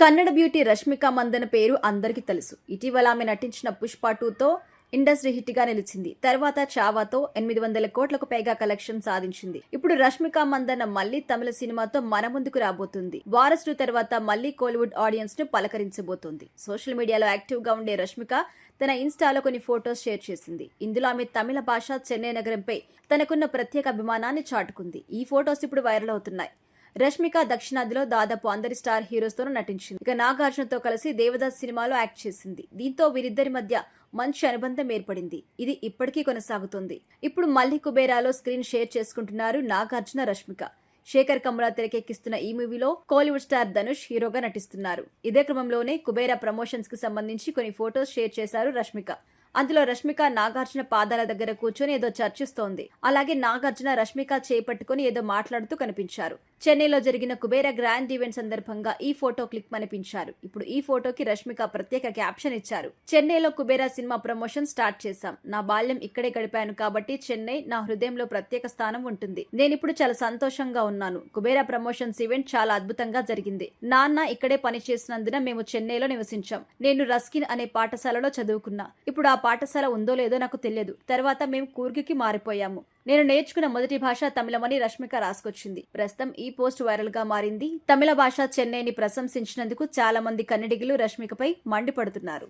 Kannada beauty Rashmika Mandanna పేరు అందరికీ తెలుసు. ఇటీవల ఆమె నటించిన పుష్ప 2తో ఇండస్ట్రీ హిట్ గా నిలిచింది. తర్వాత చావాతో 800 కోట్లకు పైగా కలెక్షన్ సాధించింది. ఇప్పుడు రష్మిక మందన మళ్లీ తమిళ సినిమాతో మన ముందుకు రాబోతుంది. వారసుడు తర్వాత మళ్లీ కోలీవుడ్ ఆడియన్స్ ను పలకరించబోతోంది. సోషల్ మీడియాలో యాక్టివ్ గా ఉండే రష్మిక తన ఇన్స్టాలో కొన్ని ఫోటోస్ షేర్ చేసింది. ఇందులో ఆమె తమిళ భాష చెన్నై నగరంపై తనకున్న ప్రత్యేక అభిమానాన్ని చాటుకుంది. ఈ ఫోటోస్ ఇప్పుడు వైరల్ అవుతున్నాయి. రష్మిక దక్షిణాదిలో దాదాపు అందరి స్టార్ హీరోస్తోనూ నటించింది. ఇక నాగార్జునతో కలిసి దేవదాస్ సినిమాలో యాక్ట్ చేసింది. దీంతో వీరిద్దరి మధ్య మంచి అనుబంధం ఏర్పడింది. ఇది ఇప్పటికీ కొనసాగుతుంది. ఇప్పుడు మళ్ళీ కుబేరాలో స్క్రీన్ షేర్ చేసుకుంటున్నారు నాగార్జున, రష్మిక. శేఖర్ కమ్ముల తెరకెక్కిస్తున్న ఈ మూవీలో కోలీవుడ్ స్టార్ ధనుష్ హీరోగా నటిస్తున్నారు. ఇదే క్రమంలోనే కుబేరా ప్రమోషన్స్ కి సంబంధించి కొన్ని ఫోటోస్ షేర్ చేశారు రష్మిక. అందులో రష్మిక నాగార్జున పాదాల దగ్గర కూర్చొని ఏదో చర్చిస్తోంది. అలాగే నాగార్జున రష్మిక చేపట్టుకుని ఏదో మాట్లాడుతూ కనిపించారు. చెన్నైలో జరిగిన కుబేరా గ్రాండ్ ఈవెంట్ సందర్భంగా ఈ ఫోటో క్లిక్ అనిపించారు. ఇప్పుడు ఈ ఫోటోకి రష్మిక ప్రత్యేక క్యాప్షన్ ఇచ్చారు. చెన్నైలో కుబేరా సినిమా ప్రమోషన్ స్టార్ట్ చేశాం. నా బాల్యం ఇక్కడే గడిపాను కాబట్టి చెన్నై నా హృదయంలో ప్రత్యేక స్థానం ఉంటుంది. నేనిప్పుడు చాలా సంతోషంగా ఉన్నాను. కుబేరా ప్రమోషన్స్ ఈవెంట్ చాలా అద్భుతంగా జరిగింది. నాన్న ఇక్కడే పనిచేసినందున మేము చెన్నైలో నివసించాం. నేను రస్కిన్ అనే పాఠశాలలో చదువుకున్నా. ఇప్పుడు ఆ పాఠశాల ఉందో లేదో నాకు తెలియదు. తర్వాత మేము కూర్గికి మారిపోయాము. నేను నేర్చుకున్న మొదటి భాష తమిళమని రష్మిక రాసుకొచ్చింది. ప్రస్తుతం ఈ పోస్ట్ వైరల్ గా మారింది. తమిళ భాష చెన్నైని ప్రశంసించినందుకు చాలా మంది కన్నడిగులు రష్మికపై మండిపడుతున్నారు.